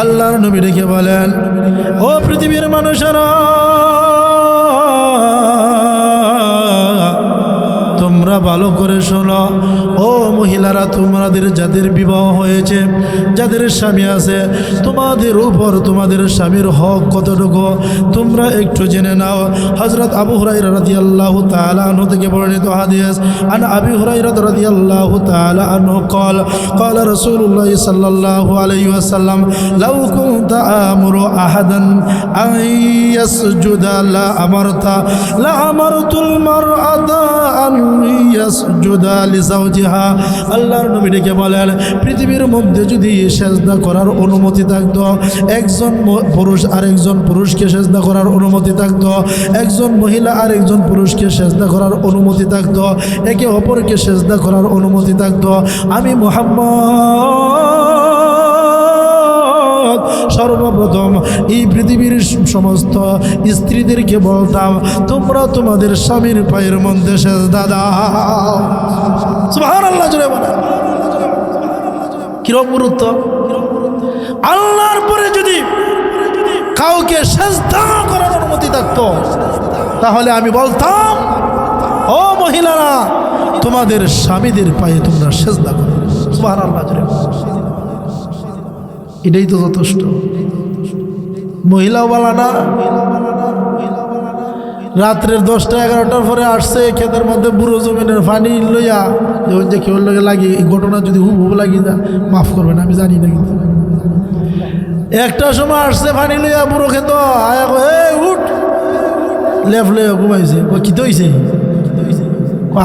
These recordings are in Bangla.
আল্লাহর নবী ডেকে বলেন, ও পৃথিবীর মানুষেরা, তোমরা ভালো করে শোনো। ও মহিলারা, তোমাদের যাদের বিবাহ হয়েছে, যাদের স্বামী আছে, তোমাদের উপর তোমাদের স্বামীর হক কতটুকু তোমরা একটু জেনে নাও। হযরত আবু হুরায়রা রাদিয়াল্লাহু তাআলা আনহু থেকে বর্ণিত হাদিস, আন আবি হুরায়রা রাদিয়াল্লাহু তাআলা আনহু قال قال رسول الله صلى الله عليه وسلم لو كنت آمر أحدا أن يسجد لأمرت المرأة أن يسجد لزوجها। আল্লাহর নবী ডেকে বলেন, পৃথিবীর মধ্যে যদি সেজদা করার অনুমতি থাকতো, একজন পুরুষ আরেকজন পুরুষকে সেজদা করার অনুমতি থাকতো, একজন মহিলা আরেকজন পুরুষকে সেজদা করার অনুমতি থাকতো, একে অপরকে সেজদা করার অনুমতি থাকতো, আমি মুহাম্মদ সর্বপ্রথম এই পৃথিবীর সমস্ত স্ত্রীদেরকে বলতাম, তোমরা তোমাদের স্বামীর পায়ের মধ্যে সেজদা দাও। সুবহানাল্লাহ, জোরে বলেন। কিরকম গুরুত্ব! আল্লাহর পরে যদি কাউকে সেজদা করার অনুমতি থাকতো, তাহলে আমি বলতাম, ও মহিলারা, তোমাদের স্বামীদের পায়ে তোমরা সেজদা করো। সুবহানাল্লাহ, জোরে বলেন। এটাই তো যথেষ্ট। মহিলাও বলা না, রাত্রের 10টা 11টার পরে আসছে ক্ষেতের মধ্যে বুড়ো জমিনের পানি লইয়া, যখন যে কেউ লাগে লাগে, এই ঘটনা যদি হুব লাগি যা, মাফ করবেন, আমি জানি না, কিন্তু একটা সময় আসছে পানি লইয়া বুড়ো খেত, আয়া উঠ, লেফ লইয়া ঘুমাইছে। কি তো হয়েছে?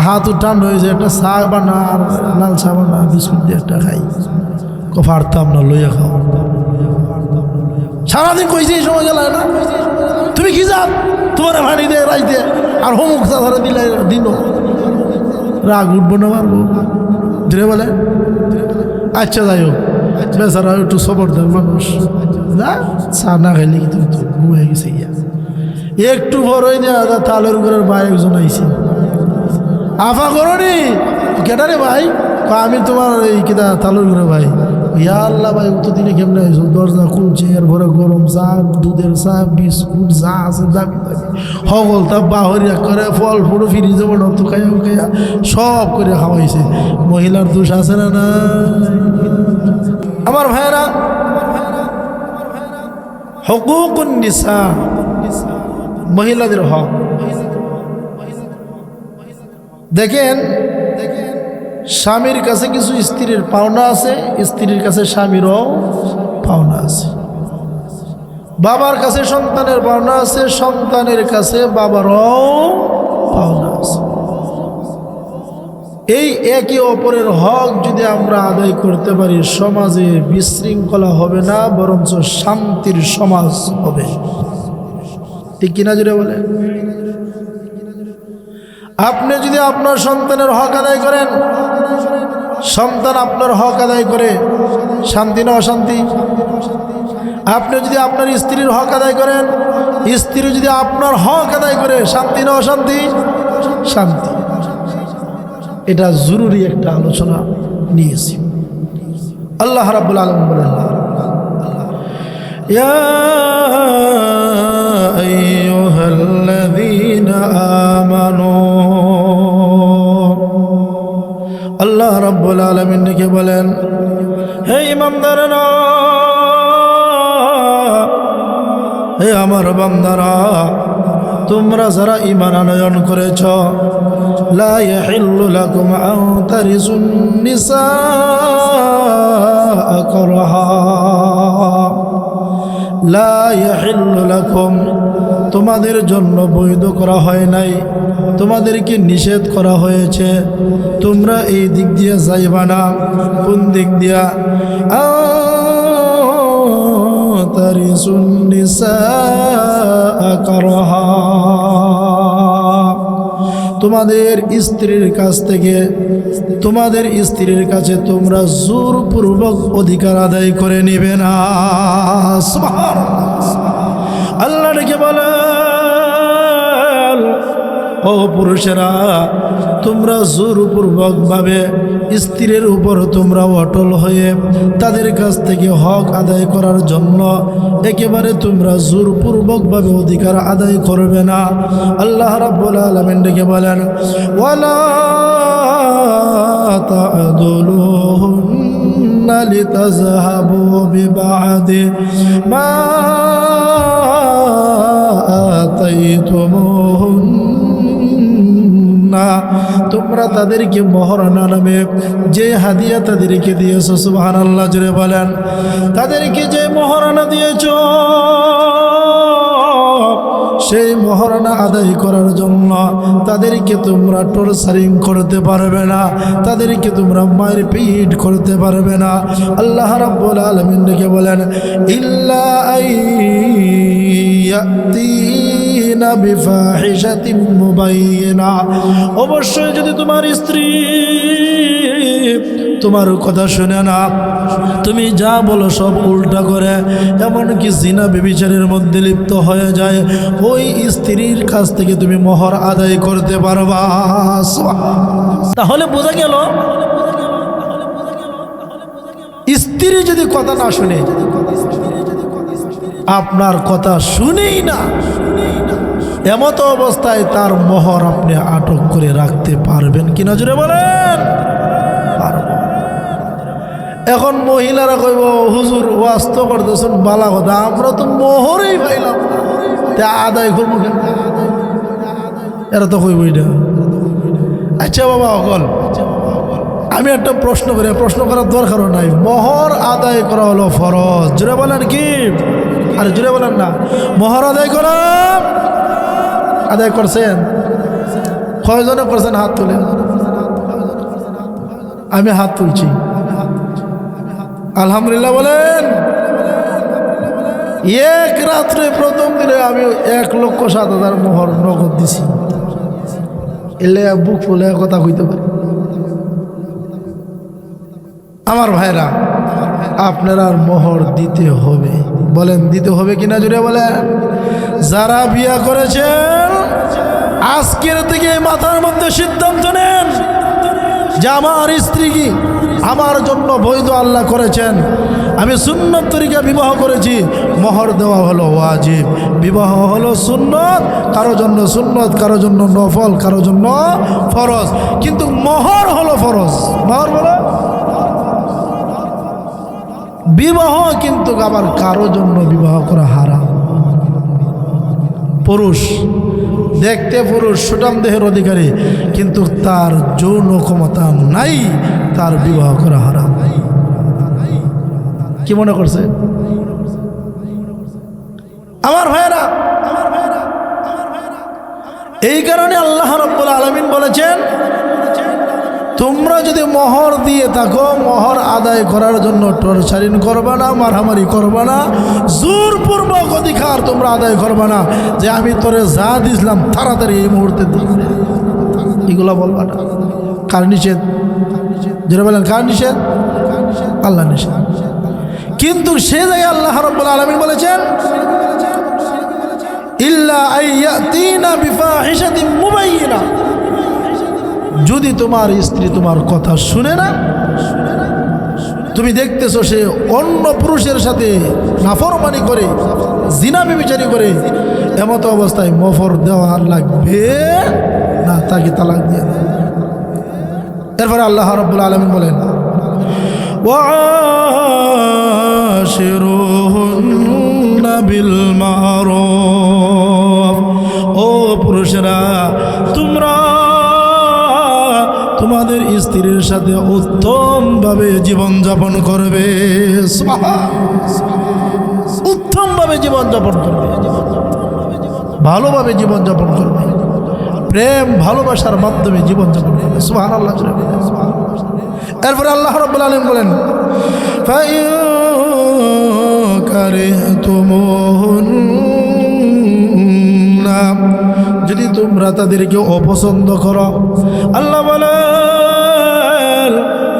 হাত ঠান্ডা হয়েছে, একটা চা বানা আর লাল চা বানা বিস্কুট দিয়ে একটা খাই। পারতাম না, লইয়া খাও। সারাদিন কইছে এই সময় গেল না, তুমি কি যাও, তোমার ভানি দিয়ে রাইতে আর হোমুক ধরে দিলে দিন রাগ উঠবো না, মারবো, ধীরে বলে। আচ্ছা, যাই হোক, বেচারা একটু সবরদার মানুষ, যা চা না খাইলে কি তুমি ঘুমিয়ে গেছে গিয়া। একটু বড়ই দেওয়া তালের ঘরের ভাই একজন আইসি, আফা করনি কেটারে ভাই, আমি তোমার এই কিনা তালের ঘরের ভাই। ইয়া আল্লাহ ভাই, অতদিনে কেমনে আইসো? দরজা খুলছে, এর ভরে গরম চা, দুধের চা, বিস্কুট, যা আছে দামি দামি সকল তা বাহরিয়া করে, ফল ফুটো ফিরিজে বড় তো খাইয়া খাইয়া সব করে খাওয়াইছে। মহিলার দোষ আছে না? না আমার ভাইয়েরা, হুকুকুন নিসা, মহিলাদের হক। দেখেন, স্বামীর কাছে কিছু স্ত্রীর পাওনা আছে, স্ত্রীর কাছে স্বামীরও পাওনা আছে, বাবার কাছে সন্তানের পাওনা আছে, সন্তানের কাছে বাবারও পাওনা আছে। এই একে অপরের হক যদি আমরা আদায় করতে পারি, সমাজে বিশৃঙ্খলা হবে না, বরঞ্চ শান্তির সমাজ হবে। ঠিক কিনা জুড়ে বলে? আপনি যদি আপনার সন্তানের হক আদায় করেন, সন্তান আপনার হক আদায় করে, শান্তি না অশান্তি? আপনি যদি আপনার স্ত্রীর হক আদায় করেন, স্ত্রী যদি আপনার হক আদায় করে, শান্তি না অশান্তি? শান্তি। এটা জরুরি একটা আলোচনা নিয়েছি। আল্লাহ রাব্বুল আলামিন বলেন, ইয়া আইয়ুহাল্লাযীনা আমানু, আল্লাহ রাব্বুল আলামিন ডেকে বলেন, হে ঈমানদাররা, হে আমার বান্দারা, তোমরা যারা ঈমান আনয়ন করেছ, লা ইয়াহিল্লু লাকুম আন তারিসুন নিসা কারহা, লা ইয়াহিল্লু লাকুম, তোমাদের জন্য বৈধ করা হয় নাই, তোমাদেরকে নিষেধ করা হয়েছে, তোমরা এই দিক দিয়ে যাইবা না। কোন দিক দিয়া? তারিসুন নিসা কারহা, তোমাদের স্ত্রীর কাছ থেকে, তোমাদের স্ত্রীর কাছে তোমরা জোরপূর্বক অধিকার আদায় করে নিবে না। সুবহানাল্লাহ। আল্লাহ ডেকে বলেন, ও পুরুষেরা, তোমরা জোরপূর্বক ভাবে স্ত্রীর উপর তোমরা অটল হয়ে তাদের কাছ থেকে হক আদায় করার জন্য একেবারে তোমরা জোরপূর্বকভাবে অধিকার আদায় করবে না। আল্লাহ রাব্বুল আলামিন ডেকে বলেন, ওয়ালা তা'দুলুহুন্না লিতাযহাবু বিবা'দি মা আতাইতুমুহুন্না, তোমরা তাদেরকে মহারানা নামে যে হাদিয়া তাদেরকে দিয়েছ, সুবহানাল্লাহ জোরে বলেন, তাদেরকে যে মহারানা দিয়েছ সেই মহারানা আদায় করার জন্য তাদেরকে তোমরা টর্চারিং করতে পারবে না, তাদেরকে তোমরা মারপিট করতে পারবে না। আল্লাহ রাব্বুল আলামিন ডেকে বলেন, ইল্লা আইয়াতিনা বিফাহিশাতিন মুবাইয়িনা, অবশ্যই যদি তোমার স্ত্রী তোমার কথা শুনে না, তুমি যা বলো সব উল্টা করে, এমনকি জিনা ব্যভিচারের মধ্যে লিপ্ত হয়ে যায়, ওই স্ত্রীর কাছ থেকে তুমি মোহর আদায় করতে পারবা। তাহলে বোঝা গেল স্ত্রী যদি কথা না শুনে, আপনার কথা শুনেই না, এমত অবস্থায় তার মোহর আপনি আটক করে রাখতে পারবেন কিনা জোরে বলেন? এখন মহিলারা কইব, হুজুর ওয়াজ তো করতেছেন বালা কথা, আমরা তো মোহরেই পাইলাম না, তা আদায় করবো কেন? এরা তো কইব এটা। আচ্ছা বাবা অকল, আমি একটা প্রশ্ন করি, প্রশ্ন করার দরকারও নাই। মোহর আদায় করা হলো ফরজ, জোরে বলেন কি? আরে জোরে বলেন না। মোহর আদায় করা, আদায় করছেন? কয়জনে করছেন হাত তুলে? আমি হাত তুলছি, আলহামদুলিল্লাহ বলেন। এক রাত্রে প্রথম দিনে আমি 1,07,000 মোহর নগদ দিছি। এলে বুক ফুলে কথা কইতে পারি। আমার ভাইরা, আপনারা মোহর দিতে হবে, বলেন দিতে হবে কিনা জুড়ে বলেন। যারা বিয়া করেছেন আজকের থেকে মাথার মধ্যে সিদ্ধান্ত নেন যে আমার স্ত্রী কি আমার জন্য বৈধ আল্লাহ করেছেন, আমি সুন্নত তরিকা বিবাহ করেছি, মোহর দেওয়া হলো ওয়াজিব, বিবাহ হলো সুন্নত, কারো জন্য সুন্নত, কারো জন্য নফল, কারো জন্য ফরজ, কিন্তু মোহর হলো ফরজ। মোহর বলো বিবাহ, কিন্তু আবার কারো জন্য বিবাহ করা হারাম। পুরুষ দেখতে পুরুষ, সুঠাম দেহের অধিকারী, কিন্তু তার যৌন ক্ষমতা নাই, তার বিবাহ করা হারাম। কি মনে করছে আমার ভাইয়েরা? এই কারণে আল্লাহ রাব্বুল আলামিন বলেছেন, তোমরা যদি মোহর দিয়ে থাকো, মোহর আদায় করার জন্য টর্চারিং করবা না, মারামারি করবা না, জোরপূর্বক অধিকার তোমরা আদায় করবা না, যে আমি তোরে যা দিছিলাম তাড়াতাড়ি এই মুহূর্তে দিই, এগুলো বলবা না। কার নিষেধ? যেটা বলেন কার নিষেধ? আল্লাহ নিষেধ। কিন্তু সে জায়গায় আল্লাহ রাব্বুল আলামিন বলেছেন, ইল্লা আইয়াতিনা বিফাহিশাতিন মুবাইয়িনা, যদি তোমার স্ত্রী তোমার কথা শুনে না, তুমি দেখতেছো সে অন্য পুরুষের সাথে নাফরমানি করে, জিনা ব্যভিচারী করে, এমত অবস্থায় মোহর দেওয়া লাগবে না, তাকে তালাক দিয়ে। এরপরে আল্লাহ রাব্বুল আলামিন বলেন, ওয়াশিরুহুন্না বিল মারুফ, ও পুরুষরা তোমরা তোমাদের স্ত্রীর সাথে উত্তমভাবে জীবনযাপন করবে, উত্তমভাবে জীবনযাপন করবে, ভালোভাবে জীবনযাপন করবে, প্রেম ভালোবাসার মাধ্যমে জীবনযাপন করবে। সুবহানাল্লাহ। এরপরে আল্লাহ রাব্বুল আলামিন বলেন, ফাইন কারিহতুমুহুন্না, যদি তোমরা তাদেরকে অপছন্দ করো, আল্লাহ বলেন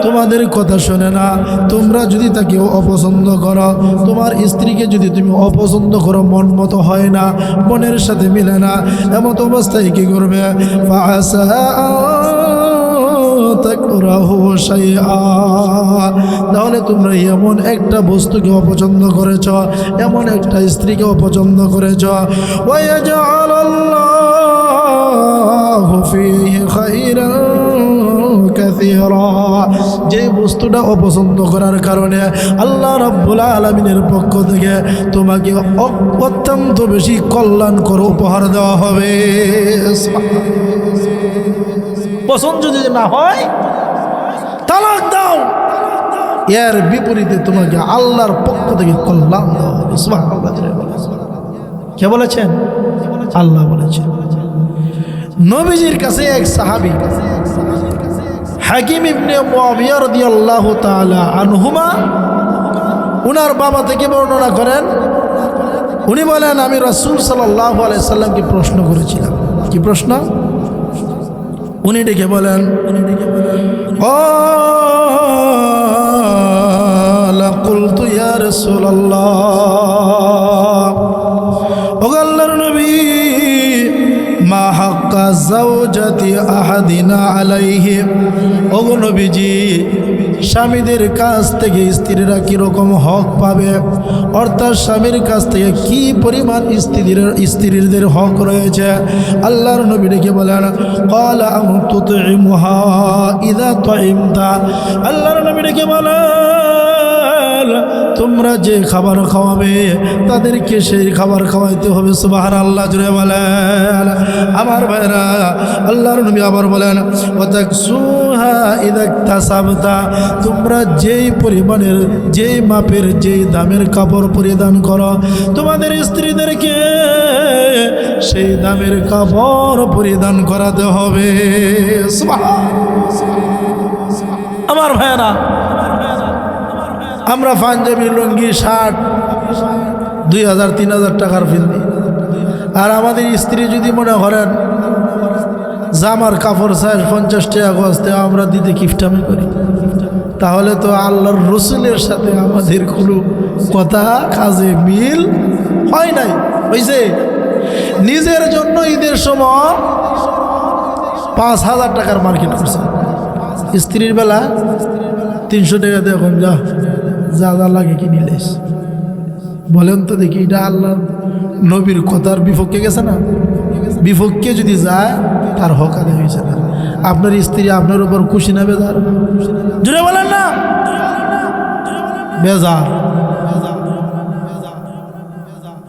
তোমাদের কথা শোনে না, তোমরা যদি তাকে অপছন্দ করো, তোমার স্ত্রীকে যদি তুমি অপছন্দ করো, মন মতো হয় না, মনের সাথে মিলে না, এমত অবস্থায় কি করবে? ফাআসা তাকরাহু শাইআ, তাহলে তোমরা এমন একটা বস্তুকে অপছন্দ করেছ, এমন একটা স্ত্রীকে অপছন্দ করেছ। ওয়া ইয়াজআলাল্লাহু ফীহি খায়রান কাসীরা, যে বস্তুটা অপছন্দ করার কারণে আল্লাহ রাব্বুল আলামিনের পক্ষ থেকে তোমাকে অত্যন্ত বেশি কল্যাণকর উপহার দেওয়া হবে। পছন্দ যদি না হয় তালাক দাও, এর বিপরীতে তোমাকে আল্লাহর পক্ষ থেকে কল্যাণ দেওয়া হবে। সুবহানাল্লাহ। কে বলেছেন? আল্লাহ বলেছেন। নবীজির কাছে এক সাহাবী হাকিম ইবনে মুআবিয়া রাদিয়াল্লাহু তাআলা আনহুমা, উনার বাবা থেকে বর্ণনা করেন, উনি বলেন আমি রাসূল সাল্লাল্লাহু আলাইহি সাল্লামকে প্রশ্ন করেছিলাম। কি প্রশ্ন? উনি ডেকে বলেন, ক্বালা কুলতু ইয়া রাসূলুল্লাহ, ও আল্লাহর নবী, মা হাক্কা যাওজাতি আহাদিনা আলাইহি, ও নবীজি, স্বামীদের কাছ থেকে স্ত্রীরা কিরকম হক পাবে, অর্থাৎ স্বামীর কাছ থেকে কি পরিমাণ স্ত্রীদের হক রয়েছে। আল্লাহর নবী ডেকে বলেন, ক্বালা আন তুতঈমুহা ইযা তাইমতা, আল্লাহর নবী ডেকে বলেন, তোমরা যে খাবার খাওয়াবে তাদেরকে সেই খাবার খাওয়াইতে হবে। সুবহানাল্লাহ, জুড়ে বলেন। আমার ভাইরা, আল্লাহর নবী আবার বলেন, ওয়া তাকসুহা ইযা ইকতাসাবতা, তোমরা যেই পরিমাণের, যেই মাপের, যেই দামের কাপড় পরিধান করো, তোমাদের স্ত্রীদেরকে সেই দামের কাপড় পরিধান করাতে হবে। আমার ভাইরা, আমরা পাঞ্জাবি, লুঙ্গি, শার্ট 2000-3000 টাকার কিনি, আর আমাদের স্ত্রী যদি মনে করেন জামার কাপড় চাই 50 টাকা গজতে, আমরা দিতে কিফটামি করি, তাহলে তো আল্লাহর রসুলের সাথে আমাদের কোনো কথা কাজে মিল হয় নাই। হয়েছে নিজের জন্য ঈদের সময় 5000 টাকার মার্কেট করছে, স্ত্রীর বেলা 300 টাকা দিয়ে এখন যা যা যা লাগে কিনে নিলেস। বলেন তো দেখি, এটা আল্লাহ নবীর কথার বিপক্ষে গেছে না? বিপক্ষে যদি যায় তার হক আদায় হয়েছে না। আপনার স্ত্রী আপনার উপর খুশি না বেজার? জুড়ে বলেন না, বেজার।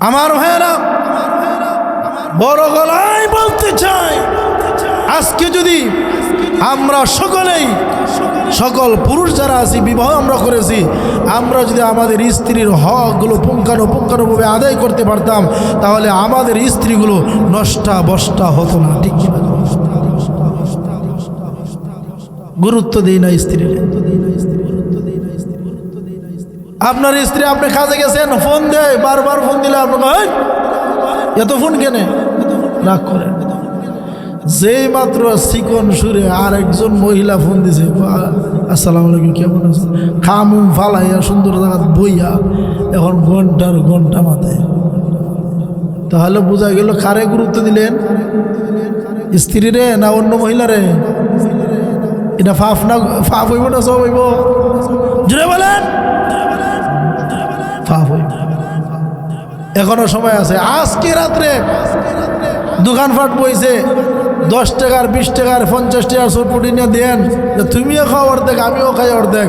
আমার ভাইয়েরা, বড় গলায় বলতে চাই, আজকে যদি আমরা সকলেই, সকল পুরুষ যারা আছি, বিবাহ আমরা করেছি, আমরা যদি আমাদের স্ত্রীর হকগুলো পুঙ্খানুপুঙ্খানুভাবে আদায় করতে পারতাম, তাহলে আমাদের স্ত্রীগুলো নষ্টা বষ্টা হতো না। ঠিক কিনা? গুরুত্ব দেই না স্ত্রীর। আপনার স্ত্রী, আপনি কাজে গেছেন, ফোন দেয়, বারবার ফোন দিলে আপনার এত ফোন কেনে রাগ করেন। যেই মাত্র চিকন সুরে আর একজন মহিলা ফোন দিছে, আসসালামু আলাইকুম, কেমন আছেন, খামুম ফালাইয়া সুন্দর জায়গা বইয়া এখন ঘন্টার ঘন্টা মাথায়, তাহলে বোঝা গেল কারে গুরুত্ব দিলেন? স্ত্রীরে না অন্য মহিলারে? এটা ফাফ না, ফাফ হইব না সব হইব? জুড়ে বলেন, ফাফ হইব। এখনো সময় আছে। আজকে রাত্রে দোকানপাট বইছে, 10 টাকার, 20 টাকার, 50 টাকার চটপটি নিয়ে দেন, তুমিও খাও অর্ধেক, আমিও খাই অর্ধেক,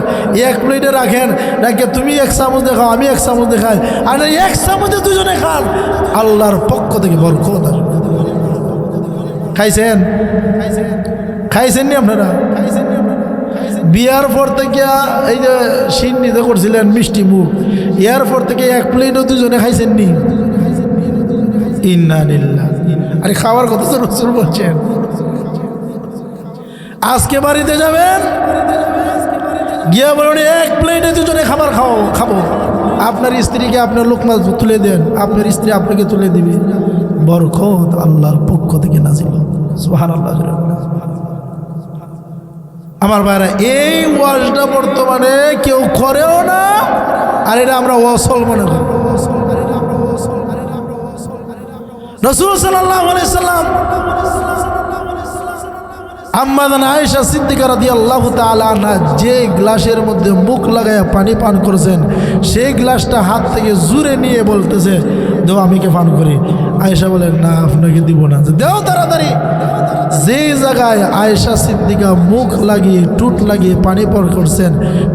এক প্লেটে রাখেন, রাখে তুমি 1 চামচ দেখাও, আমি 1 চামচ দেখাই, আর 1 চামচে দুজনে খান, আল্লাহর পক্ষ থেকে বরকত আসবে। খাইছেন? খাইছেন নি আপনারা? বিয়ার পর থেকে এই যে সিন্নিতে করছিলেন মিষ্টি মুখ, এয়ারপোর্ট থেকে 1 প্লেটও দুজনে খাইছেন নি? ইন্না লিল্লাহ। আরে খাওয়ার কথা তো রাসূল বলছেন। আজকে বাড়িতে যাবেন, গিয়া বলুন 1 প্লেটে দুজনে খাবার খাবো। আপনার স্ত্রীকে আপনার লোকমা তুলে দেন, আপনার স্ত্রী আপনাকে তুলে দিবে, বরকত আল্লাহর পক্ষ থেকে নাজিল। সুবহানাল্লাহ। আমার ভাইরা, এই ওয়াজটা বর্তমানে কেউ করেও না, আর এটা আমরা ওয়াসল মনে করি। রাসূল সাল্লাল্লাহু আলাইহি সাল্লাম আম্মাদান আয়েশা সিদ্দিকা রাদিয়াল্লাহু তাআলা আনহা যে গ্লাসের মধ্যে মুখ লাগায়া পানি পান করেছেন সেই গ্লাসটা হাত থেকে জুড়ে নিয়ে বলতেছে দেও আমি কে পান করি। আয়েশা বলেন না আপনাকে দিব না। দেও তাড়াতাড়ি। যেই জায়গায় আয়েশা সিদ্দিকা মুখ লাগিয়ে টুট লাগিয়ে পানি পান করছেন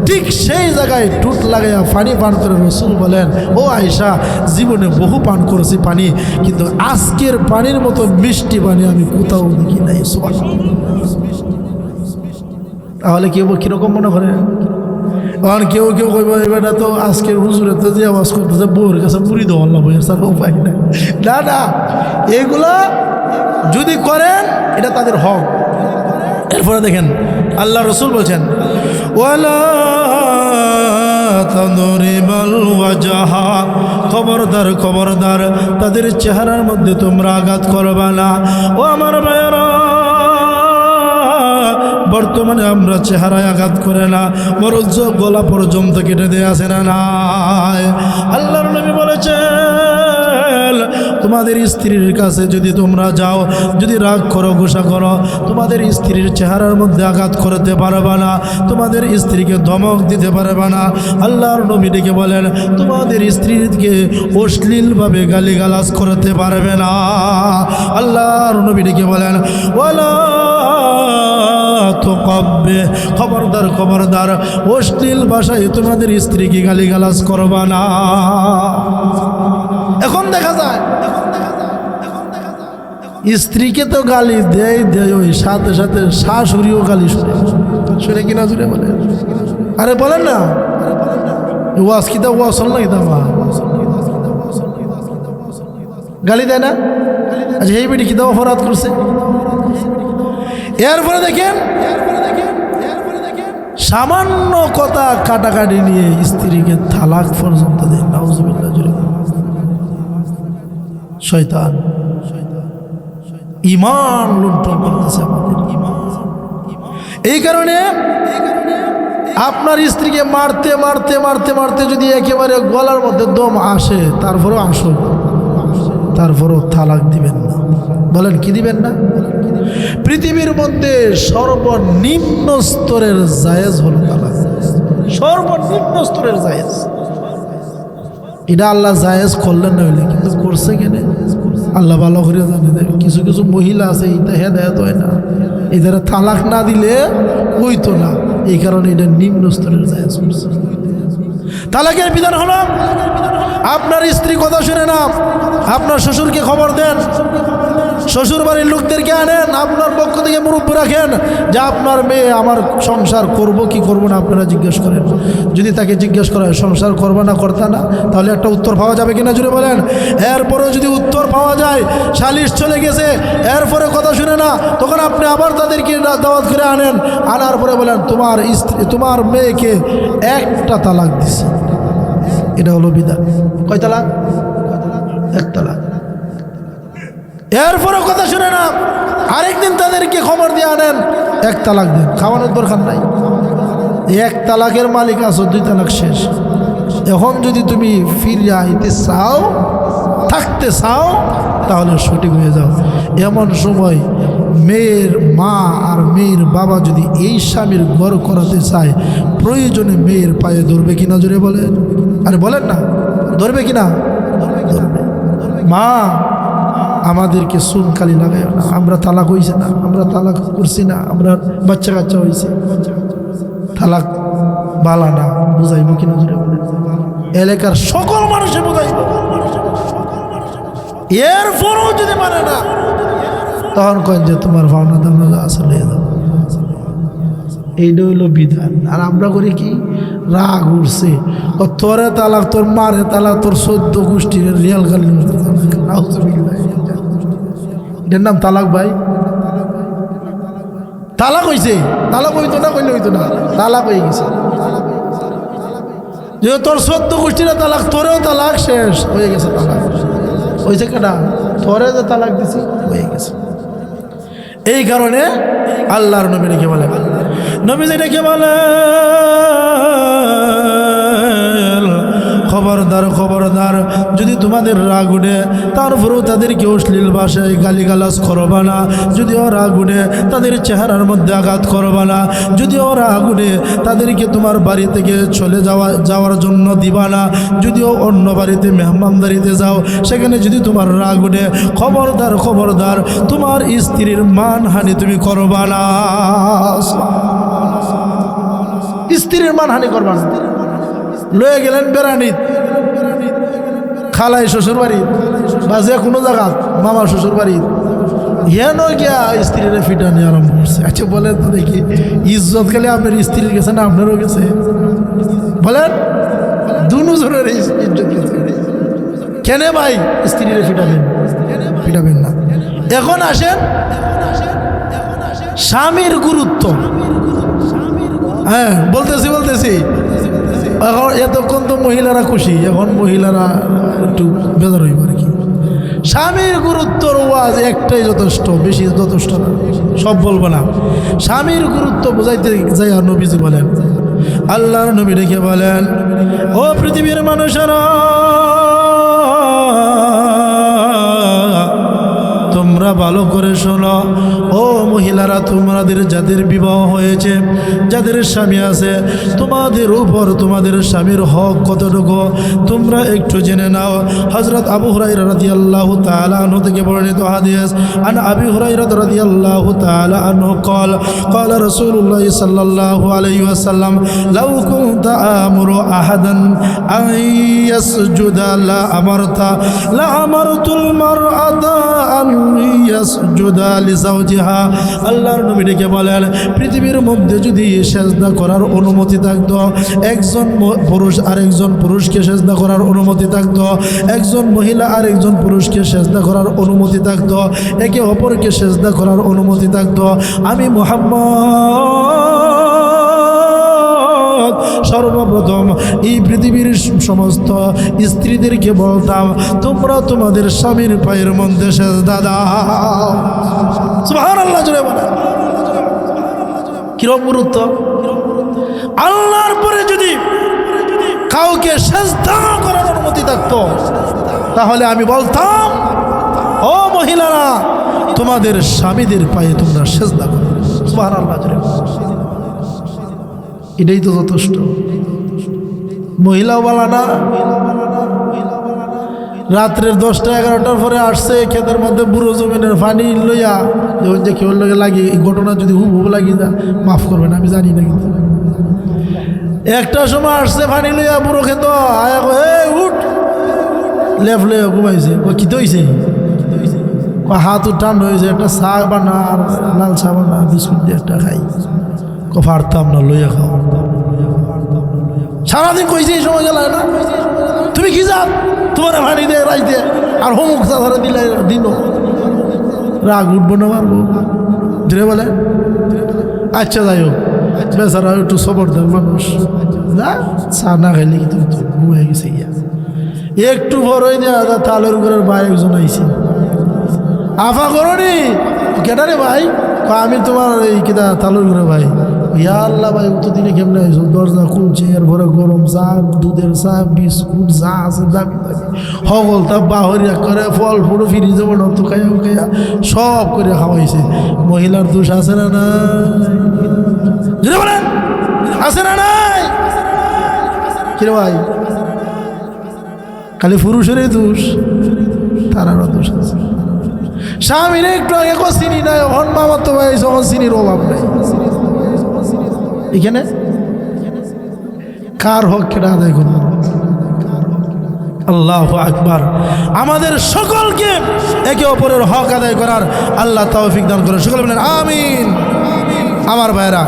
ঠিক সেই জায়গায় টুট লাগাইয়া পানি পান করে রাসূল বলেন ও আয়েশা জীবনে বহু পান করেছি পানি, কিন্তু আজকের পানির মতো মিষ্টি পানি আমি কোথাও দেখি নাই। সুবহানাল্লাহ। তাহলে কেউ কিরকম মনে করে? কারণ কেউ কেউ কইব এবার তো আজকের হুজুরে তো যে আওয়াজ করতেছে বউর কাছে মুড়ি দেওয়া আল্লাহ বইয়ের স্যার উপায় নাই। না না, এগুলা যদি করেন এটা তাদের হক। এরপরে দেখেন আল্লাহ রসুল বলছেন ওয়ালা তাদরিবাল ওয়াজহা, খবরদার খবরদার তাদের চেহারার মধ্যে তোমরা আঘাত করবা না। ও আমার ভাইয়েরা, বর্তমানে আমরা চেহারায় আঘাত করে না, বরঞ্চ গলা পর্যন্ত কেটে দেয়া আছে না নাই। আল্লাহর নবী বলেছেন তোমাদের স্ত্রীর কাছে যদি তোমরা যাও, যদি রাগ করো গোসা করো, তোমাদের স্ত্রীর চেহারার মধ্যে আঘাত করতে পারবা না, তোমাদের স্ত্রীকে ধমক দিতে পারবা না। আল্লাহর নবী ডেকে বলেন তোমাদের স্ত্রীকে অশ্লীলভাবে গালিগালাজ করতে পারবে না। আল্লাহর নবী ডেকে বলেন ওয়ালা খবরদার খবরদার অশ্লীল ভাষায় তোমাদের স্ত্রীকে গালিগালাজ করবা না। এখন দেখা যায় স্ত্রীকে তো গালি দেয় দেয়, ওই সাথে সাথে শাশুড়িও গালি শুনে শুনে কিনা শুনে বলে আরে বলেন না ওয়াজ কিতা ওয়াজ শোন না কিতা গালি দেয় না। আচ্ছা এই বেটি কিতা অপরাধ করছে? এরপরে দেখেন সামান্য কথা কাটাকাটি নিয়ে স্ত্রীকে তালাক পর্যন্ত দেয়। নাউজুবিল্লাহ। শয়তান ঈমান লুণ্ঠন করতেছে আমাদের ঈমান। এই কারণে আপনার স্ত্রীকে মারতে মারতে মারতে মারতে যদি একেবারে গলার মধ্যে দম আসে তারপরও আসুক, তারপরও তালাক দিবেন না। বলেন কি দিবেন না? পৃথিবীর মধ্যে সর্বনিম্ন স্তরের জায়েজ হলো তালাক, সর্বনিম্ন স্তরের জায়েজ। এটা আল্লাহ জায়েজ করলেন না হইলে, কিন্তু করছে কেন আল্লাহ ভালো করে জানে। কিছু কিছু মহিলা আছে এটা হেদায়েত হয় না, এদের তালাক না দিলে হইতো না, এই কারণে এটা নিম্ন স্তরের জায়েজ করছে। তালাকের বিধান হলো আপনার স্ত্রী কথা শুনে না, আপনার শ্বশুরকে খবর দেন, শ্বশুর বাড়ির লোকদেরকে আনেন, আপনার পক্ষ থেকে মুরব্বী রাখেন যে আপনার মেয়ে আমার সংসার করব কি করব না আপনারা জিজ্ঞেস করেন। যদি তাকে জিজ্ঞেস করা হয় সংসার করবা না করতা না, তাহলে একটা উত্তর পাওয়া যাবে কিনা জুড়ে বলেন। এরপরেও যদি উত্তর পাওয়া যায় সালিশ চলে গেছে, এরপরে কথা শুনে না, তখন আপনি আবার তাদেরকে দাওয়াত করে আনেন, আনার পরে বলেন তোমার স্ত্রী তোমার মেয়েকে একটা তালাক দিছে। এটা হলো বিধান। কয় তালাক? এক তালাক। এরপরে কথা শুনে না, আরেকদিন তাদেরকে খবর দিয়ে আনেন এক তালাক দেন, খাওয়ানোর দরকার নাই। এক তালাকের মালিক আছো, দুই তালাক শেষ। এখন যদি তুমি ফিরে আইতে চাও, থাকতে চাও, তাহলে সঠিক হয়ে যাও। এমন সময় মেয়ের মা আর মেয়ের বাবা যদি এই স্বামীর ঘর করাতে চায়, প্রয়োজনে মেয়ের পায়ে ধরবে কিনা জোরে বলেন। আরে বলেন না, ধরবে কিনা? ধরবে। মা আমাদেরকে সুনকালি লাগায় না, আমরা তালাক হয়েছে না, আমরা তালাক করছি না, আমরা বাচ্চা কাচ্চা হয়েছে, তালাক বালা না, বুঝাইব কিনা জোরে বলেন। এলাকার সকল মানুষে বুঝাইব। এরপরও যদি মানে না, তখন কেন যে তোমার ভাবনা দামনা আসলে এইটা হইল বিধান। আর আমরা করি কি, রাগ উঠছে তোরে তালাক, তোর মারে তালাক, তোর 14 গোষ্ঠীর রিয়াল গালি, এটার নাম তালাক। ভাই তালাক হয়েছে, তালাক হইতো না, কইলে হইতো না, তালাক হয়ে গেছে। যে তোর 14 গোষ্ঠীরা তালাক, তোরেও তালাক, শেষ হয়ে গেছে। তালাক হয়েছে কেনা, তোরে যে তালাক দিছি হয়ে গেছে। এই কারণে আল্লাহর নবী রেখে বলে, নবী যেটাকে বলে খবরদার খবরদার, যদি তোমাদের রাগ উঠে তারপরেও তাদেরকে অশ্লীল ভাষায় গালিগালাজ করবা না। যদিও রাগ উঠে তাদের চেহারার মধ্যে আঘাত করবা না। যদিও রাগ উঠে তাদেরকে তোমার বাড়ি থেকে চলে যাওয়ার জন্য দিবা না। যদিও অন্য বাড়িতে মেহমানদারিতে যাও, সেখানে যদি তোমার রাগ উঠে খবরদার খবরদার তোমার স্ত্রীর মানহানি তুমি করবা না। স্ত্রীর মানহানি করবা না। লয়ে গেলেন বেড়ানিত, খালাই শ্বশুর বাড়ি বা যে কোনো জায়গা মামা শ্বশুর বাড়ি, হেন গিয়া স্ত্রীরা ফিটানি আরম্ভ করছে। আচ্ছা বলেন তো দেখি, ইজ্জত খালি আপনার স্ত্রীর গেছে না আপনারও গেছে? বলেন, দুজনের ইজ্জত গেছে। কেন ভাই স্ত্রীরা ফিটাবেন না? এখন আসেন স্বামীর গুরুত্ব। হ্যাঁ বলতেছি এখন এতক্ষণ তো মহিলারা খুশি, এখন মহিলারা একটু বেজার হইব আর কি। স্বামীর গুরুত্বর ওয়াজ একটাই যথেষ্ট, বেশি যথেষ্ট না, সব বলবো না। স্বামীর গুরুত্ব বোঝাইতে যাই আর নবীজি বলেন, আল্লাহর নবী রেখে বলেন, ও পৃথিবীর মানুষেরা তোমরা ভালো করে শোনো। ও মহিলারা, তোমাদের যাদের বিবাহ হয়েছে, যাদের স্বামী আছে, তোমাদের উপর তোমাদের স্বামীর হক কতটুকু তোমরা একটু জেনে নাও। হযরত আবু হুরায়রা রাদিয়াল্লাহু তাআলা আনহু থেকে বর্ণিত হাদিস, আন আবি হুরায়রা রাদিয়াল্লাহু তাআলা আনহু قال قال رسول الله صلى الله عليه وسلم لو كنت آمر أحدا أن يسجد لا أمرت المرأة أن يسجد لزوجها। আল্লাহর নবী ডেকে বলেন, পৃথিবীর মধ্যে যদি সেজদা করার অনুমতি থাকতো, একজন পুরুষ আরেকজন পুরুষকে সেজদা করার অনুমতি থাকতো, একজন মহিলা আরেকজন পুরুষকে সেজদা করার অনুমতি থাকতো, একে অপরকে সেজদা করার অনুমতি থাকতো, আমি মুহাম্মদ সর্বপ্রথম এই পৃথিবীর সমস্ত স্ত্রীদেরকে বলতাম, তোমরা তোমাদের স্বামীর পায়ের মধ্যে সেজদা দাও। সুবহানাল্লাহ, জোরে বলেন। কিরকম গুরুত্ব! আল্লাহর পরে যদি কাউকে সেজদা করার অনুমতি থাকতো, তাহলে আমি বলতাম, ও মহিলারা তোমাদের স্বামীদের পায়ে তোমরা সেজদা করো। সুবহানাল্লাহ, জোরে বলেন। এটাই তো যথেষ্ট। মহিলাও বলা না, রাত্রের 10টা-11টার পরে আসছে ক্ষেতের মধ্যে বুড়ো জমিনের পানি লইয়া, যখন যে কেউ লাগে লাগে এই ঘটনা যদি হুব লাগি যা, মাফ করবেন আমি জানি না, কিন্তু একটা সময় আসছে পানি লইয়া বুড়ো খেত আয়া উঠ লেফ লইয়া ঘুমাইছে। ও কি হয়েছে? হাত ঠান্ডা হয়েছে, একটা চা বানা আর লাল চা বানা বিস্কুট দিয়ে একটা খাই। পারতাম না, লইয়া খাও। সারাদিন কইছে এই সময় গেল না, তুমি কি যাও তোমার ভানি দিয়ে রাজ দিয়ে আর হোমুক ধরে দিলে দিন রাগ উঠবো না, পারবো ধীরে বলে। আচ্ছা যাই হোক, বেচারা একটু সবরদার মানুষ, যা চা না খাইলে কিন্তু ঘুমিয়ে গেছে। একটু বড় হয়ে দেওয়া তালের ঘরের ভাই একজন আইসি, আফা করনি কেটারে ভাই? আমি তোমার এই কিনা তালুর ঘরে ভাই। ইয়া আল্লাহ ভাই, অতদিনে কেমনে আইসো? দরজা খুলছে, এর ভরে গরম চা, দুধের চা, বিস্কুট যা আছে দামি দামি সকল তা বাহরিয়া করে ফল ফুটো ফিরিয়ে বড় তো খাইয়া খাইয়া সব করে খাওয়াইছে। মহিলার দোষ আছে না নাই? বলেন, আছে না নাই? কিরে ভাই, খালি পুরুষেরই দোষ? তারারও দোষ আছে। স্বামীর একটু আগে চিনি নাই, হন মামার তো ভাই যখন চিনির অভাব নাই। এখানে কার হক কেটে আদায় করবো? আল্লাহু আকবার। আমাদের সকলকে একে অপরের হক আদায় করার আল্লাহ তৌফিক দান করেন। সকলে বলেন আমিন। আমার ভাইরা,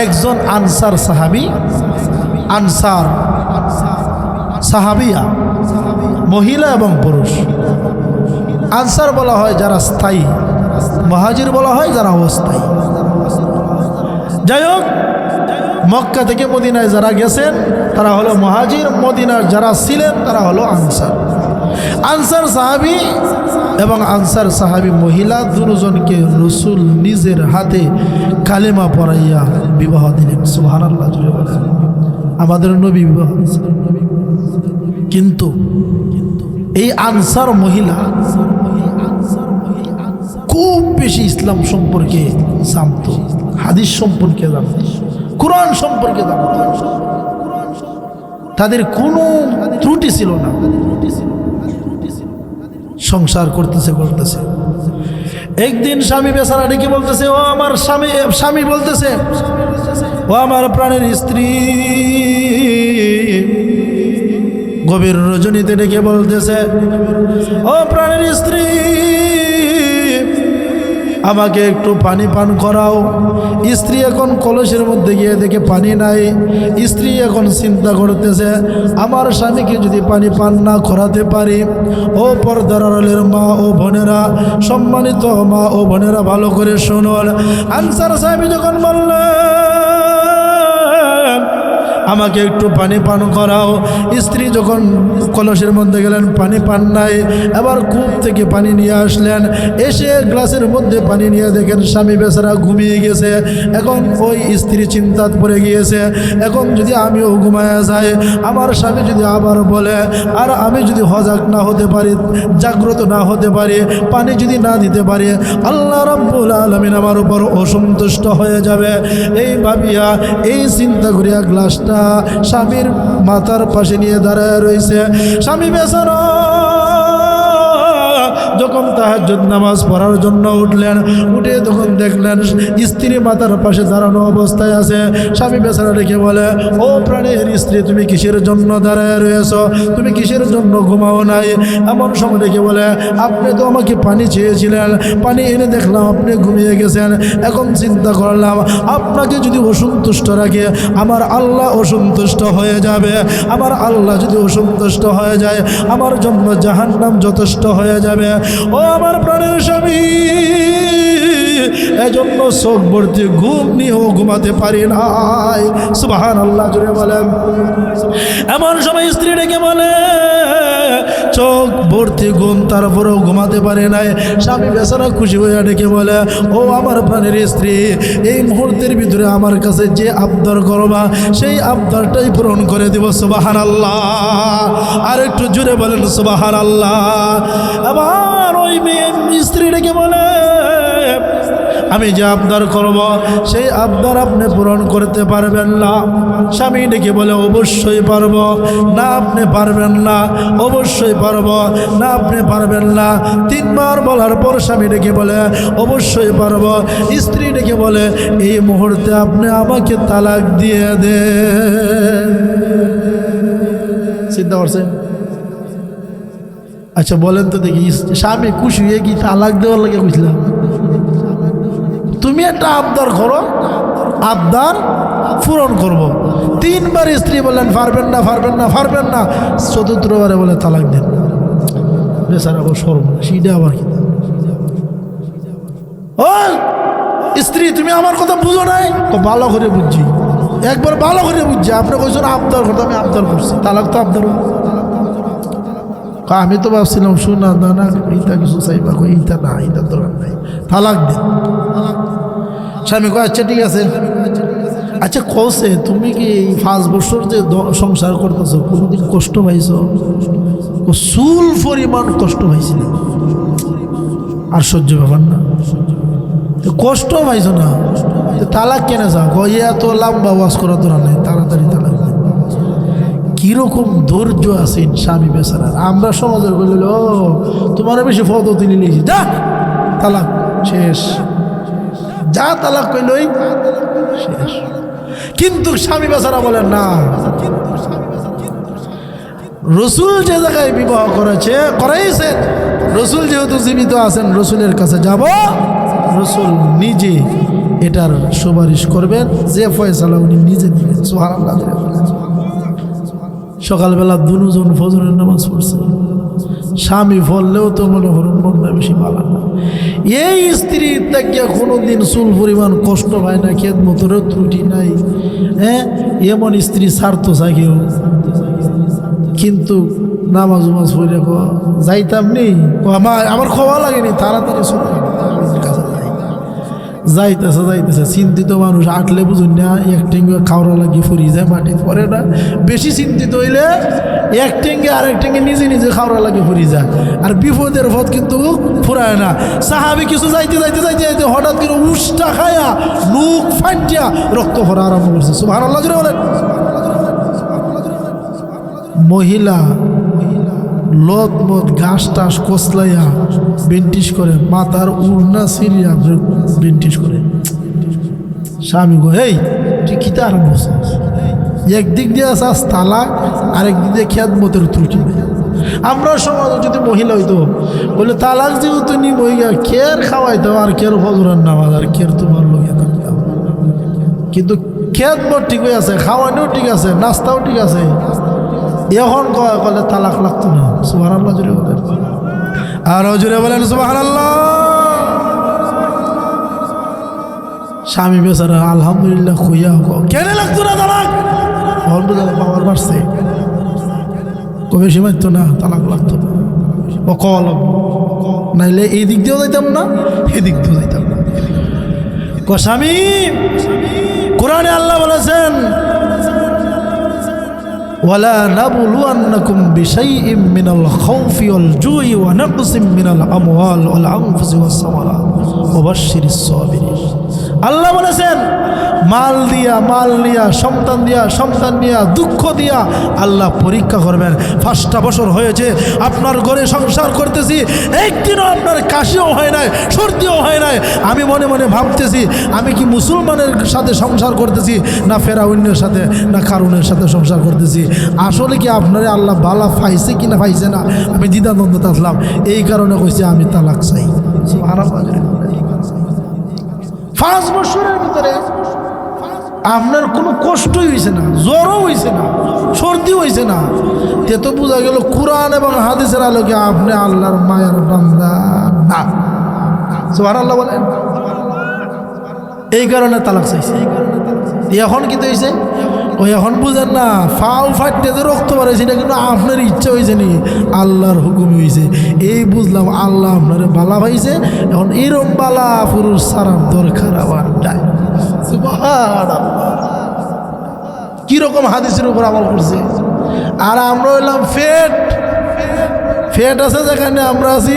একজন আনসার সাহাবী, আনসার সাহাবিয়া, মহিলা এবং পুরুষ। আনসার বলা হয় যারা স্থায়ী, মুহাজির বলা হয় যারা অস্থায়ী। যাই হোক, মক্কা থেকে মদিনায় যারা গেছেন তারা হলো মুহাজির, মদিনার যারা ছিলেন তারা হলো আনসার। আনসার সাহাবী এবং আনসার সাহাবী মহিলা দুজনকে রাসূল নিজের হাতে কালেমা পড়াইয়া বিবাহ দিলেন। সুবহানাল্লাহ, আমাদের নবী বিবাহ দিয়েছেন। কিন্তু এই আনসার মহিলা খুব বেশি ইসলাম সম্পর্কে জানত, হাদিস সম্পর্কে জানত, কোরআন সম্পর্কে জানত। তাদের কোনো ত্রুটি ছিল না। সংসার করতেছে। একদিন স্বামী বেচারা ডেকে বলতেছে, ও আমার স্বামী বলতেছে, ও আমার প্রাণের স্ত্রী, গভীর রজনীতে ডেকে বলতেছে, ও প্রাণের স্ত্রী, আমাকে একটু পানি পান করাও। স্ত্রী এখন কলসের মধ্যে গিয়ে দেখে পানি নাই। স্ত্রী এখন চিন্তা করতেছে, আমার স্বামীকে যদি পানি পান না করাতে পারি। ও পর্দার আড়ালের মা ও বোনেরা, সম্মানিত মা ও বোনেরা, ভালো করে শুনুন। আনসার সাহেব যখন বললেন, আমাকে একটু পানি পান করাও, স্ত্রী যখন কলসের মধ্যে গেলেন, পানি পান নাই। এবার কূপ থেকে পানি নিয়ে আসলেন, এসে গ্লাসের মধ্যে পানি নিয়ে দেখেন স্বামী বেচারা ঘুমিয়ে গেছে। এখন ওই স্ত্রী চিন্তাত পড়ে গিয়েছে, এখন যদি আমিও ঘুমায়া যাই, আমার স্বামী যদি আবার বলে, আর আমি যদি সজাগ না হতে পারি, জাগ্রত না হতে পারি, পানি যদি না দিতে পারি, আল্লাহ রাব্বুল আলামিন আমার উপর অসন্তুষ্ট হয়ে যাবে। এই ভাবিয়া, এই চিন্তা করিয়া গ্লাসটা স্বামীর মাথার পাশে নিয়ে দাঁড়ায় রয়েছে। স্বামী বেচারা যখন তাহাজ্জুদ নামাজ পড়ার জন্য উঠলেন, উঠে তখন দেখলেন স্ত্রী মাথার পাশে দাঁড়ানো অবস্থায় আছে। স্বামী বেচারা ডেকে বলে, ও প্রাণের স্ত্রী, তুমি কিসের জন্য দাঁড়ায় রয়েছ? তুমি কিসের জন্য ঘুমাও নাই? এমন সময় ডেকে বলে, আপনি তো আমাকে পানি চেয়েছিলেন, পানি এনে দেখলাম আপনি ঘুমিয়ে গেছেন। এখন চিন্তা করলাম, আপনাকে যদি অসন্তুষ্ট রাখে, আমার আল্লাহ অসন্তুষ্ট হয়ে যাবে। আমার আল্লাহ যদি অসন্তুষ্ট হয়ে যায়, আমার জন্য জাহান্নাম যথেষ্ট হয়ে যাবে। ও আমার প্রাণের স্বামী, এজন্য চোখ ভর্তি ঘুম নিয়েও ঘুমাতে পারি নাই। সুবহানাল্লাহ জুড়ে বলেন। এমন সময় স্ত্রী ডেকে বলে, চোখ ভর্তি ঘুম, তারপরেও ঘুমাতে পারে নাই। স্বামী বেচারা খুশি হয়ে ডেকে বলে, ও আমার প্রাণের স্ত্রী, এই মুহূর্তের ভিতরে আমার কাছে যে আবদার করবা, সেই আবদারটাই পূরণ করে দেব। সুবহানাল্লাহ, আর একটু জোরে বলেন সুবহানাল্লাহ। আবার ওই মেয়ে স্ত্রী ডেকে বলে, আমি যে আবদার করব, সেই আবদার আপনি পূরণ করতে পারবেন না। স্বামী ডেকে বলে, অবশ্যই পারব। না, আপনি পারবেন না। অবশ্যই পারব। না, আপনি পারবেন না। তিনবার বলার পর স্বামী ডেকে বলে, অবশ্যই পারব। স্ত্রী ডেকে বলে, এই মুহূর্তে আপনি আমাকে তালাক দিয়ে দেন। চিন্তা করছেন? আচ্ছা বলেন তো দেখি, স্বামী খুশি হয়ে কি তালাক দেওয়ার লাগে বুঝলাম? তুমি একটা আবদার করো, আবদার পূরণ করব। তিনবার স্ত্রী বললেন, পারবেন না, পারবেন না, পারবেন না। চতুর্থবারে বলে তালাক দেন। বেচারা আবার সর্বনাশ, সেটা আবার কি? ও স্ত্রী, তুমি আমার কথা বুঝো নাই? তো ভালো করে বুঝছি, একবার ভালো করে বুঝছি। আপনি কইছেন আবদার করতে, আমি আবদার করছি। তালাক তো আবদার, আমি তো ভাবছিলাম শোনা দানা এইটা কিছু চাইবা, এইটা না, এইটা দরকার নাই, তালাক দেন। স্বামী কয়, আচ্ছা ঠিক আছে। আচ্ছা কৌছে, তুমি কি 5 বছর যে সংসার করতেছো, কোনোদিন কষ্ট পাইছ? চুল পরিমাণ কষ্ট পাইছি না। আর সহ্য ব্যাপার না, কষ্ট পাইছ না, তালাক কেনে যাও? এত লম্বা ওয়াজ করা তোরা নেই, তাড়াতাড়ি তালাক। কিরকম ধৈর্য আছেন স্বামী বেচারা। আমরা সমাজের বলল, ও তোমার বেশি ফটো তুলে নিয়েছি, যা তালাক শেষ, যা তালাক কইলই শেষ। কিন্তু স্বামী বেচারা বলেন না, রসুল যে জায়গায় বিবাহ করাইছেন, রসুল যেহেতু জীবিত আছেন, রসুলের কাছে যাব, রসুল নিজে এটার সুপারিশ করবেন, যে ফয়সালা উনি নিজে নেবেন। সুবহানাল্লাহ। সকালবেলা দুজন ফজরের নামাজ পড়ছে, স্বামী ফললেও তো মনে করুন মনটা বেশি ভালো না। এই স্ত্রী তাকিয়া কোনোদিন চুল পরিমাণ কষ্ট পায় না, খেত মতরেও ত্রুটি নাই। হ্যাঁ, এমন স্ত্রী স্বার্থ চাকেও, কিন্তু নামাজ উমাজ পড়ে যাইতাম নি, আমার খাওয়া লাগেনি, তাড়াতাড়ি চলে কাছে যাই। যাইতেছে চিন্তিত মানুষ আটলে বুঝুন না এক টেঙ্গে খাওয়া লাগিয়ে ফুরিয়ে যায় মাটি পরে না। বেশি চিন্তিত হইলে এক টেঙ্গে আরেক টেঙ্গে নিজে নিজে খাওয়া লাগিয়ে ফুরিয়ে যায়। আর বিপদের পথ কিন্তু ফুরায় না। সাহাবি কিছু যাইতে হঠাৎ করে উষ্টা খায়া মুখ ফাটিয়া রক্ত ভরা আরম্ভ করছে। সুবহানাল্লাহ জোরে বলেন। মহিলা লত মত ঘাস টাস কসলাইয়া বেন্টিস করে, মাথার উড়না সিরিয়া বেন্টিস করে। স্বামী গো এই তুই কিতা আরম্ভ করছিস? একদিক দিয়ে আসাস তালাক, আরেক দিক দিয়ে খেদমতের ত্রুটি। আমরা সমাজ যদি মহিলা হইতো বলে তালাক যেহেতু নি মহিলা কের খাওয়াইতো আর কের ফজরের নামাজ আর কের তোমার লইয়া থাকতাম। কিন্তু খেদমত ঠিক হয়ে আছে, খাওয়ানোও ঠিক আছে, নাস্তাও ঠিক আছে। এখন কলে তালাক লাগতো না। সুবহানাল্লাহ জুড়ে বলেন, আরো জুড়ে বলেন সুবহানাল্লাহ। স্বামী বেচারা আলহামদুলিল্লাহ খুইয়া কেন লাগতো না তালাক? পাওয়ার বাড়ছে, বেশি মারতো না, তালাক লাগতো না। ও কওয়া লাগবো, নাইলে এই দিক দিয়েও যাইতাম না, এদিক দিয়েও যাইতাম না। স্বামী, কোরআনে আল্লাহ বলেছেন ওয়ালা নাবলুয়ান্নাকুম বিশাইইম মিনাল খাউফি ওয়াল জুই ওয়া নাকসিম মিনাল আমওয়াল ওয়াল আনফুসি ওয়াস সামারাত ওয়া বাশশিরিস সাবিরিন। আল্লাহ বলেছেন মাল দিয়া সন্তান দিয়া দুঃখ দিয়া আল্লাহ পরীক্ষা করবেন। 5টা বছর হয়েছে আপনার ঘরে সংসার করতেছি, একদিনও আপনার কাশিও হয় নাই, সর্দিও হয় নাই। আমি মনে মনে ভাবতেছি আমি কি মুসলমানের সাথে সংসার করতেছি না ফেরাউনের সাথে না কারুনের সাথে সংসার করতেছি। আসলে কি আপনারে আল্লাহ বালা পাইছে কি না পাইছে না, আমি দ্বিধাদ্বন্দ্বে আসলাম। এই কারণে কইছি আমি তালাক চাই। 5 বছরের ভিতরে আপনার কোনো কষ্টই হয়েছে না, জ্বরও হয়েছে না, সর্দি হয়েছে না। তে তো বোঝা গেল কোরআন এবং হাদিসের আলোকে আপনি আল্লাহর মায়ের বান্দা না। সুবহানাল্লাহ বলেন। এই কারণে তালাক চাইছে। এখন কি তো হয়েছে? ওই এখন বুঝেন না, ফাও ফাটতে যে রক্ত বাড়াইছে এটা কিন্তু আপনার ইচ্ছা হয়েছে নি, আল্লাহর হুকুম হয়েছে। এই বুঝলাম আল্লাহ আপনার বালা পাইছে। এখন এরম বালা পুরুষ সারার দরকার আবার নাই। কিরকম হাদিসের উপর আমল করছে। আর আমরা হইলাম ফেট আছে যেখানে আমরা আছি।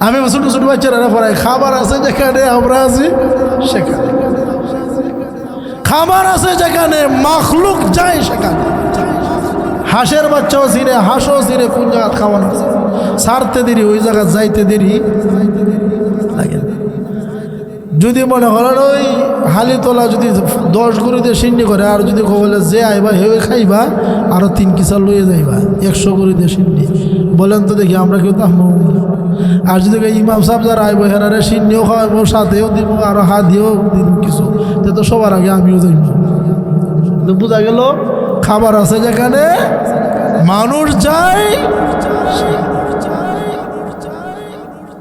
আমি ছোট ছোট বাচ্চারা পড়াই, খাবার আছে যেখানে আমরা আছি সেখানে, খাবার আছে যেখানে মাখলুক যায় সেখানে। হাঁসের বাচ্চাও ছিঁড়ে, হাঁসও ছিঁড়ে কোন জায়গা খাওয়ানো আছে, ছাড়তে দেরি ওই জায়গা যাইতে দেরি লাগে। যদি মনে করেন ওই হালি তোলা যদি 10 গরুতে সিন্নি করে, আর যদি বলে যে আইবা হেয়ে খাইবা আরো 3 কিসা লইয়ে যাইবা 100 গরুতে সিন্নি, বলেন তো দেখি আমরা কেউ তাহম। আর যদি ইমাম সাহেব যারা আইব হেরারে সিন্নিও খাওয়াইব, সাথেও দিব, আরো হাদিও দিব কিছু, তো সবার আগে আমিও যাইব। বোঝা গেল খাবার আছে যেখানে মানুষ যায়।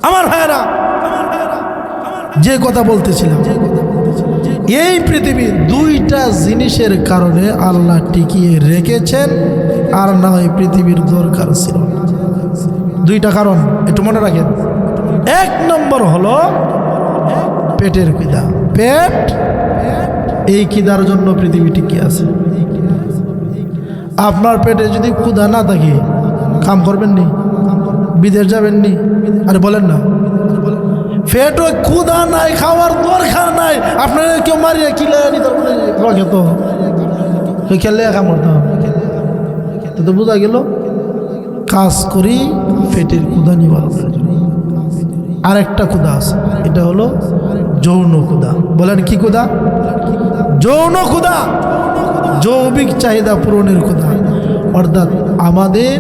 আমার ভাইরা, যে কথা বলতেছিলাম, এই পৃথিবী 2টা জিনিসের কারণে আল্লাহ টিকিয়ে রেখেছেন, আর না হয় পৃথিবীর দরকার ছিল না। 2টা কারণ একটু মনে রাখেন। 1 নম্বর হলো পেটের খিদা। পেট, এই খিদার জন্য পৃথিবী টিকে আছে। আপনার পেটে যদি ক্ষুধা না থাকে কাম করবেন নি, বিদেশ যাবেন নি? আরে বলেন না, পেটে ক্ষুধা নাই, খাওয়ার দরকার নাই, আপনারা কেউ মারিয়া কিলে রাখে তো খেলে কাম করতে হবে। তো বোঝা গেল কাজ করি পেটের ক্ষুধা নিবারণের জন্য। আরেকটা ক্ষুধা আছে, এটা হলো যৌন ক্ষুধা। বলেন কি ক্ষুধা? যৌন ক্ষুধা, যৌবিক চাহিদা পূরণের ক্ষুধা। অর্থাৎ আমাদের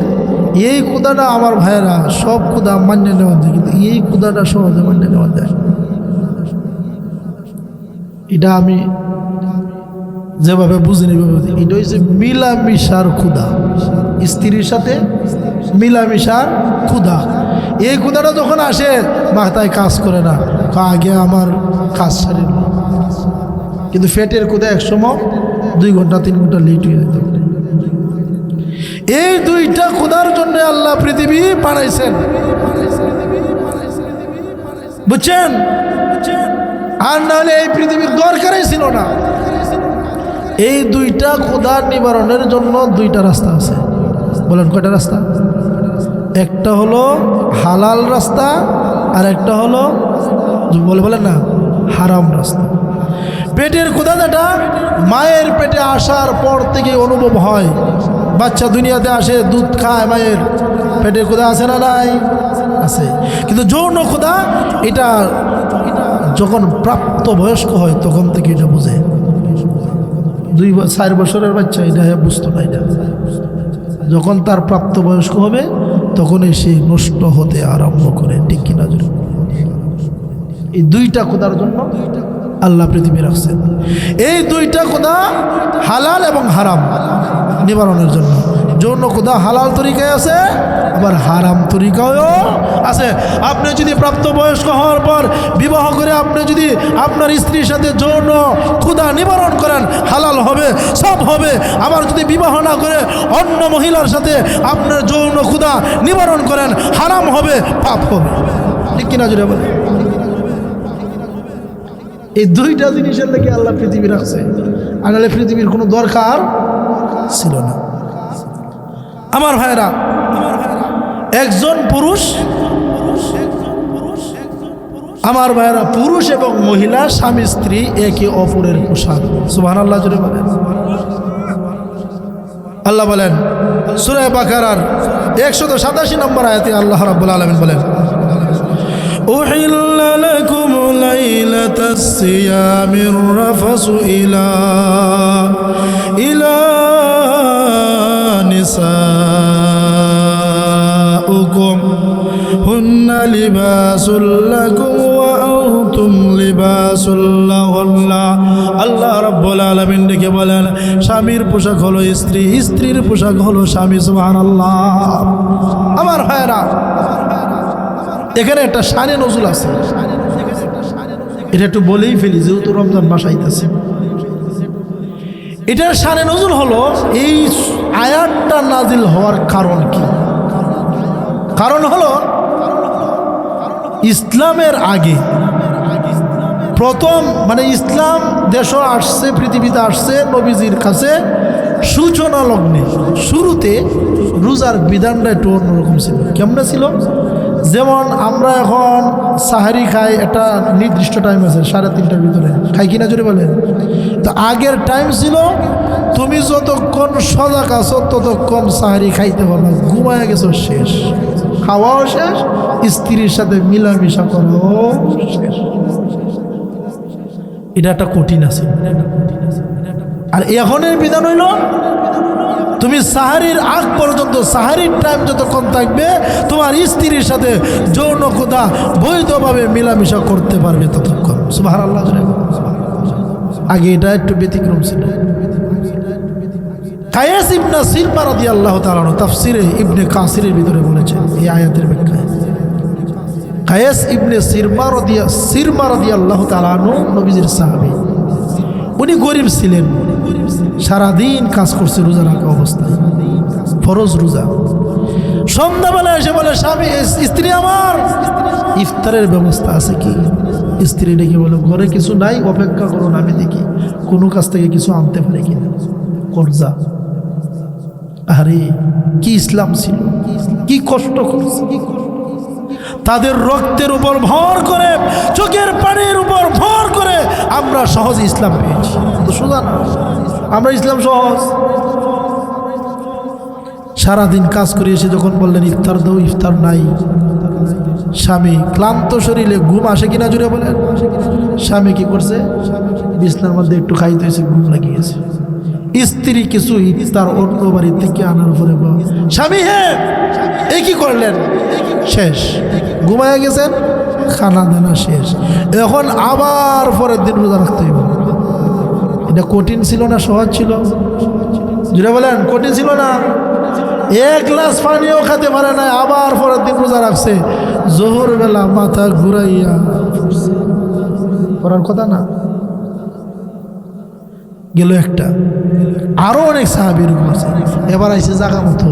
এই ক্ষুধাটা, আমার ভাইয়েরা, সব ক্ষুধা মান্য নেওয়া যায়, কিন্তু এই ক্ষুধাটা সহজে মান্য নেওয়া যায়। এটা আমি যেভাবে বুঝিনি, এটা হচ্ছে মিলামিশার ক্ষুধা, স্ত্রীর সাথে মিলামিশার ক্ষুধা। এই ক্ষুধাটা যখন আসে মাথায় কাজ করে না, আগে আমার কাজ সারি। কিন্তু পেটের ক্ষুধা একসময় 2 ঘন্টা 3 ঘন্টা লেট হয়ে যেত। এই 2টা ক্ষুধার জন্য আল্লাহ পৃথিবী বানাইছেন। বুঝছেন? আর নাহলে এই পৃথিবীর দরকারই ছিল না। এই দুইটা ক্ষুধার নিবারণের জন্য দুইটা রাস্তা আছে। বলেন কয়টা রাস্তা? একটা হলো হালাল রাস্তা, আর একটা হলো বলেন না হারাম রাস্তা। পেটের ক্ষুধা যেটা মায়ের পেটে আসার পর থেকে অনুভব হয়। বাচ্চা দুনিয়াতে আসে, দুধ খায়, মায়ের পেটের ক্ষুধা আছে না নাই? আছে। কিন্তু যৌন ক্ষুধা এটা যখন প্রাপ্ত বয়স্ক হয় তখন থেকে এটা বোঝে। 2-4 বছরের বাচ্চা এটা বুঝতো না। এটা যখন তার প্রাপ্ত বয়স্ক হবে তখনই সে নষ্ট হতে আরম্ভ করে। ঠিক কিনা? এই দুইটা ক্ষুধার জন্য আল্লাহ পৃথিবী রাখছেন। এই দুইটা ক্ষুধা হালাল এবং হারাম নিবারণের জন্য। যৌন ক্ষুধা হালাল তরিকায় আছে, আবার হারাম তরিকায়ও আছে। আপনি যদি প্রাপ্তবয়স্ক হওয়ার পর বিবাহ করে আপনি যদি আপনার স্ত্রীর সাথে যৌন ক্ষুধা নিবারণ করেন, হালাল হবে, সব হবে। আবার যদি বিবাহ না করে অন্য মহিলার সাথে আপনার যৌন ক্ষুধা নিবারণ করেন, হারাম হবে, পাপ হবে। ঠিক কিনা জুড়ে বলে? এই দুইটা জিনিসের লেগে আল্লাহ পৃথিবী রাখছে, আর নাহলে পৃথিবীর কোনো দরকার ছিল না। আমার ভাইরা, একজন পুরুষ, আমার ভাইরা, পুরুষ এবং মহিলা স্বামী স্ত্রী একে অপরের পোশাক। সুবহানাল্লাহ জোরে বলেন। আল্লাহ বলেন সূরা বাকারার 187 নম্বর আয়াতে আল্লাহ রাব্বুল আলামিন বলেন, أحل لكم ليلة الصيام الرفث إلى نسائكم هن لباس لكم وأنتم لباس لهن। আল্লাহ রাব্বুল আলামিন ডেকে বলেন, স্বামীর পোশাক হলো স্ত্রী, স্ত্রীর পোশাক হলো স্বামী। সুবহানাল্লাহ। আমার ভাইরা, এখানে একটা শানে নজুল আছে, এটা একটু বলেই ফেলি যেহেতু রমজান মাস আইতেছে। এটার শানে নজুল হলো এই আয়াতটা নাজিল হওয়ার কারণ কি? কারণ হলো ইসলামের আগে প্রথম ইসলাম দেশ আসছে, পৃথিবীতে আসছে নবীজির কাছে সূচনা লগ্নে। শুরুতে রোজার বিধানটা একটু অন্যরকম ছিল। কেমন ছিল? যেমন আমরা এখন সাহারি খাই, একটা নির্দিষ্ট টাইম আছে, 3:30টার ভিতরে খাই কিনা জোরে বলেন। তো আগের টাইম ছিল তুমি যতক্ষণ সজাগ আছো ততক্ষণ সাহারি খাইতে পারো, ঘুমায় গেছো শেষ, খাওয়াও শেষ, স্ত্রীর সাথে মিলামিশা করাও শেষ। এটা একটা কঠিন আছে। আর এখনের বিধান হইল তুমি সাহারির আগ পর্যন্ত, সাহারির টাইম যতক্ষণ থাকবে তোমার স্ত্রীর সাথে যৌন ক্ষুধা বৈধভাবে মিলামিশা করতে পারবে ততক্ষণ। সুবহানাল্লাহ। আগে এটা একটু ব্যতিক্রম ছিল। কায়েস ইবনে সিরমা রাদিয়াল্লাহু তাআলা তাফসিরে ইবনে কাসিরের ভিতরে বলেছেন এই আয়াতের ব্যাখ্যায়। কায়েস ইবনে সিরমা রাদিয়াল্লাহু তাআলা নবীজির সাহাবী। উনি গরিব ছিলেন, সারাদিন কাজ করছে রোজা রাখা অবস্থায়, ফরজ রোজা। সন্ধ্যাবেলা এসে বলে, স্বামী, স্ত্রী আমার ইফতারের ব্যবস্থা আছে কি? স্ত্রী ডেকে বলে, ঘরে কিছু নাই, অপেক্ষা করুন, আমি দেখি কোনো কাছ থেকে কিছু আনতে পারে কিনা, কর্জা। আরে কি ইসলাম ছিল, কি কষ্ট করছে। তাদের রক্তের উপর ভর করে, চোখের পানির উপর ভর করে আমরা সহজে ইসলাম পেয়েছি। তো সোজা না, আমরা ইসলাম সহজ। সারাদিন কাজ করে এসে যখন বললেন ইফতার দাও, ইফতার নাই। স্বামী ক্লান্ত শরীরে ঘুম আসে কিনা জুড়ে বলেন। স্বামী কি করছে? বিছনার মধ্যে একটু খাইতে হয়েছে, ঘুম লাগিয়েছে। স্ত্রী কিছু ইফতার অন্য বাড়ি থেকে আনার পরে, স্বামী হে এ কি করলেন? শেষ, ঘুমায় গেছেন, খানা দানা শেষ। এখন আবার পরের দিন রোজা রাখতে হবে। এটা কঠিন ছিল না সহজ ছিল? জুড়ে বলেন, কঠিন ছিল না? 1 গ্লাস পানিও খেতে পারে না, আবার পরের দিন রোজা রাখছে। জোহর বেলা মাথা ঘুরাইয়া করার কথা না, গেল একটা। আরো অনেক সাহাবী এরকম আছে। এবার আইসে জায়গা মতো